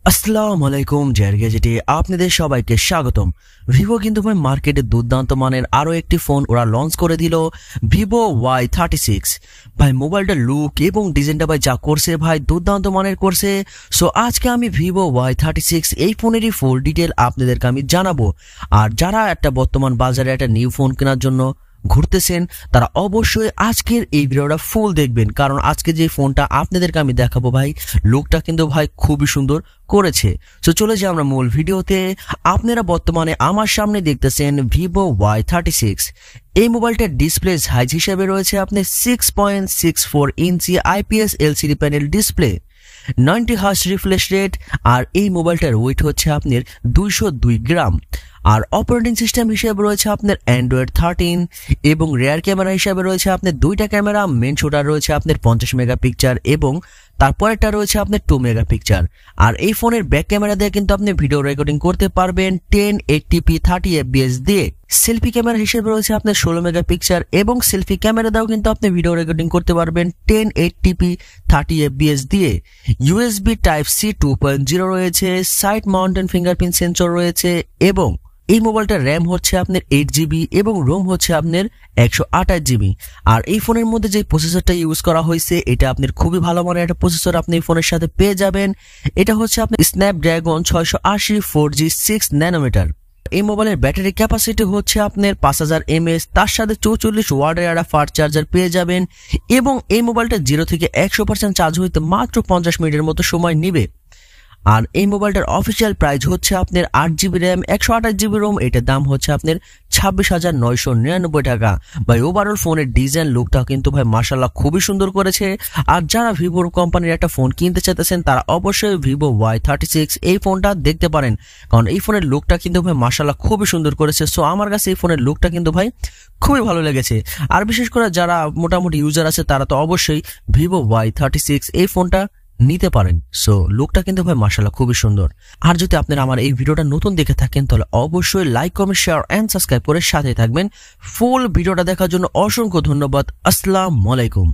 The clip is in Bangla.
আসসালামু আলাইকুম GadgeT আপনাদের সবাইকে স্বাগতম। ভিভো কিন্তু ভাই মার্কেটে দুর্দান্ত মানের আরো একটি ফোন ওরা লঞ্চ করে দিল, VIVO Y36। ভাই মোবাইলটার লুক এবং ডিজাইনটা ভাই যা করছে ভাই দুর্দান্ত মানের করছে। সো আজকে আমি VIVO Y36 এই ফোনেরই ফুল ডিটেল আপনাদেরকে আমি জানাবো। আর যারা একটা বর্তমান বাজারে একটা নিউ ফোন কেনার জন্য ঘুরতেছেন তারা অবশ্যই আজকের এই ভিডিওটা ফুল দেখবেন, কারণ আজকে যে ফোনটা আপনাদেরকে আমি দেখাবো ভাই লুকটা কিন্তু ভাই খুবই সুন্দর করেছে। সো চলে যাই আমরা মূল ভিডিওতে। আপনারা বর্তমানে আমার সামনে দেখতেছেন VIVO Y36। এই মোবাইলটার ডিসপ্লে সাইজ হিসেবে রয়েছে আপনার 6.64 inch IPS LCD panel display, 90 hertz refresh rate. আর এই মোবাইলটার ওয়েট হচ্ছে আপনার 202 গ্রাম। আর অপারেটিং সিস্টেম হিসেবে রয়েছে আপনার Android 13 এবং রিয়ার ক্যামেরা হিসেবে রয়েছে আপনার দুইটা ক্যামেরা। মেন শুটার রয়েছে আপনার 50 মেগাপিক্সেল এবং তারপরেরটা রয়েছে আপনার 2 মেগাপিক্সেল। আর এই ফোনের ব্যাক ক্যামেরা দিয়ে কিন্তু আপনি ভিডিও রেকর্ডিং করতে পারবেন 1080p 30 fps দিয়ে। সেলফি ক্যামেরা হিসেবে রয়েছে আপনার 16 মেগাপিক্সেল এবং সেলফি ক্যামেরা দিয়েও কিন্তু আপনি ভিডিও রেকর্ডিং করতে পারবেন 1080p 30 fps দিয়ে। USB Type-C 2.0 রয়েছে, সাইড মাউন্টেন ফিঙ্গারপ্রিন্ট সেন্সর রয়েছে এবং এই মোবাইলটার র্যাম হচ্ছে আপনার 8GB এবং রোম হচ্ছে আপনার 128GB। আর এই ফোনের মধ্যে যে প্রসেসরটা ইউজ করা হয়েছে এটা আপনার খুবই ভালো মানের একটা প্রসেসর আপনি এই ফোনের সাথে পেয়ে যাবেন। এটা হচ্ছে আপনার স্ন্যাপড্রাগন 680 4G 6 ন্যানোমিটার। এই মোবাইলের ব্যাটারি ক্যাপাসিটি হচ্ছে আপনার 5000 mAh, তার সাথে 44 ওয়াটের একটা ফাস্ট চার্জার পেয়ে যাবেন এবং এই মোবাইলটা 0 থেকে 100% চার্জ হইতে মাত্র 50 মিনিটের মতো সময় নেবে। আর এই মোবাইলটার অফিসিয়াল প্রাইস হচ্ছে আপনার 8GB র্যাম 128GB রোম, এটার দাম হচ্ছে আপনার 26,999 টাকা। ভাই ওভারঅল ফোনের ডিজাইন লুকটা কিন্তু ভাই মাশাআল্লাহ খুবই সুন্দর করেছে। আর যারা ভিভো কোম্পানির একটা ফোন কিনতে চাইতেছেন তারা অবশ্যই VIVO Y36 এই ফোনটা দেখতে পারেন, কারণ এই ফোনের লুকটা কিন্তু ভাই মাশাআল্লাহ খুবই সুন্দর করেছে। সো আমার কাছে এই ফোনের লুকটা কিন্তু ভাই খুবই ভালো লেগেছে। আর বিশেষ করে যারা মোটামুটি ইউজার আছে তারা তো অবশ্যই VIVO Y36 এই ফোনটা নিতে পারেন। সো লুকটা কিন্তু ভাই মাশাআল্লাহ খুবই সুন্দর। আর যদি আপনারা আমার এই ভিডিওটা নতুন দেখে থাকেন তাহলে অবশ্যই like, comment, share and subscribe করে সাথে থাকবেন। ফুল ভিডিওটা দেখার জন্য অসংখ্য ধন্যবাদ। আসসালামু আলাইকুম।